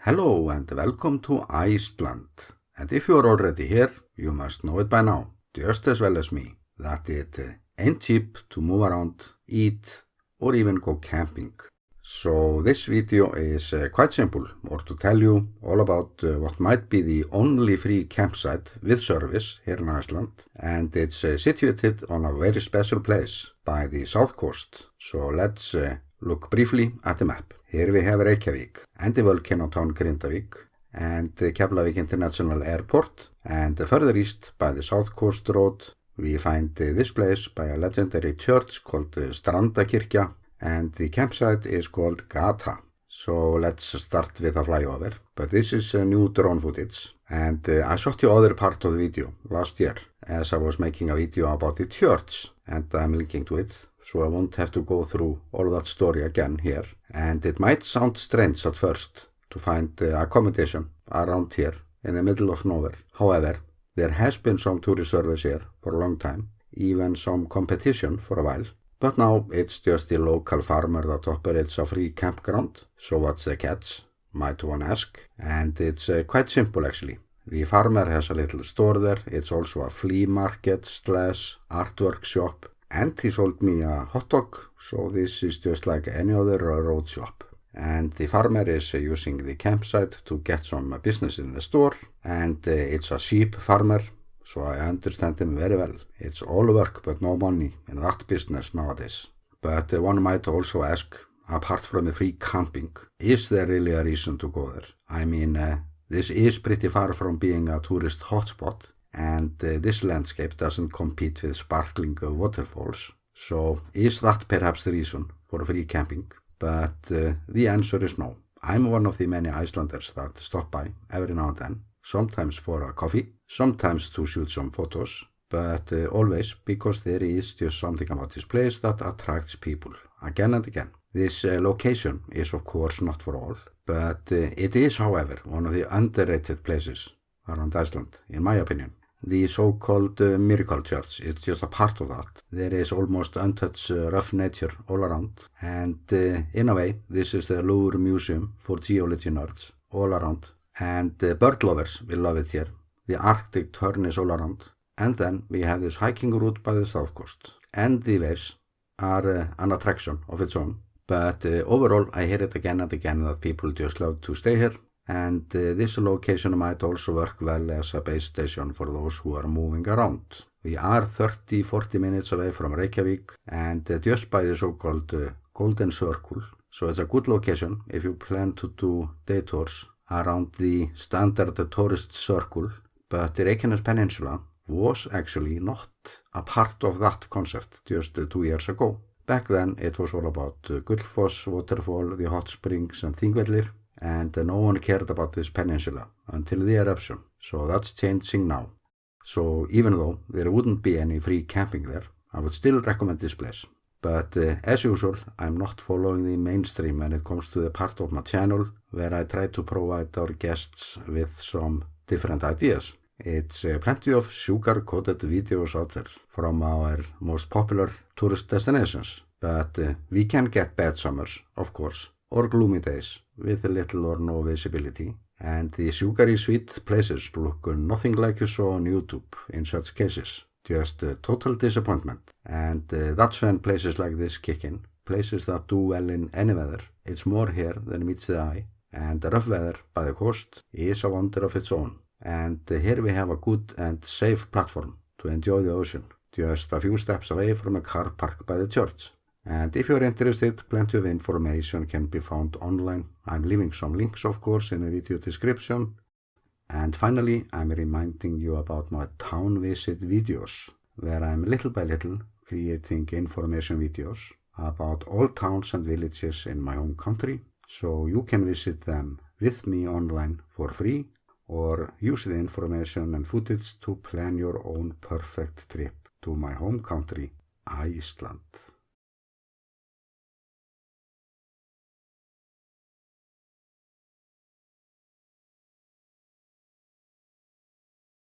Hello and welcome to Iceland. And if you are already here, you must know it by now, just as well as me, that it ain't cheap to move around, eat, or even go camping. So this video is quite simple, or to tell you all about what might be the only free campsite with service here in Iceland, and it's situated on a very special place by the south coast. So let's look briefly at the map. Here we have Reykjavík and the volcano town Grindavík and Keflavík International Airport, and further east by the south coast road we find this place by a legendary church called Strandakirkja, and the campsite is called Gata. So let's start with a flyover, but this is new drone footage, and I shot the other part of the video last year as I was making a video about the church, and I'm linking to it, so I won't have to go through all that story again here. And it might sound strange at first to find accommodation around here in the middle of nowhere. However, there has been some tourist service here for a long time, even some competition for a while. But now it's just the local farmer that operates a free campground. So what's the catch, might one ask? And it's quite simple actually. The farmer has a little store there. It's also a flea market / artwork shop. And he sold me a hot dog, so this is just like any other road shop. And the farmer is using the campsite to get some business in the store. And it's a sheep farmer, so I understand him very well. It's all work but no money in that business nowadays. But one might also ask, apart from the free camping, is there really a reason to go there? I mean, this is pretty far from being a tourist hotspot. And this landscape doesn't compete with sparkling waterfalls. So is that perhaps the reason for free camping? But the answer is no. I'm one of the many Icelanders that stop by every now and then, sometimes for a coffee, sometimes to shoot some photos, but always because there is just something about this place that attracts people again and again. This location is of course not for all, but it is, however, one of the underrated places around Iceland, in my opinion. The so-called miracle church is just a part of that. There is almost untouched rough nature all around, and in a way this is the Louvre Museum for geology nerds all around, and bird lovers will love it here. The Arctic tern is all around, and then we have this hiking route by the south coast, and the waves are an attraction of its own. But overall I hear it again and again that people just love to stay here. And this location might also work well as a base station for those who are moving around. We are 30-40 minutes away from Reykjavík and just by the so-called Golden Circle. So it's a good location if you plan to do day tours around the standard tourist circle. But the Reykjanes Peninsula was actually not a part of that concept just 2 years ago. Back then it was all about Gylfi waterfall, the hot springs and Þingvellir. And no one cared about this peninsula until the eruption, so that's changing now. So even though there wouldn't be any free camping there, I would still recommend this place. But as usual, I'm not following the mainstream when it comes to the part of my channel where I try to provide our guests with some different ideas. It's plenty of sugar-coated videos out there from our most popular tourist destinations, but we can get bad summers, of course, or gloomy days with little or no visibility, and the sugary sweet places look nothing like you saw on YouTube in such cases. Just total disappointment. And that's when places like this kick in, places that do well in any weather. It's more here than meets the eye, and the rough weather by the coast is a wonder of its own. And here we have a good and safe platform to enjoy the ocean, just a few steps away from a car park by the church. And if you're interested, plenty of information can be found online. I'm leaving some links, of course, in the video description. And finally, I'm reminding you about my town visit videos, where I'm little by little creating information videos about all towns and villages in my home country, so you can visit them with me online for free, or use the information and footage to plan your own perfect trip to my home country, Iceland.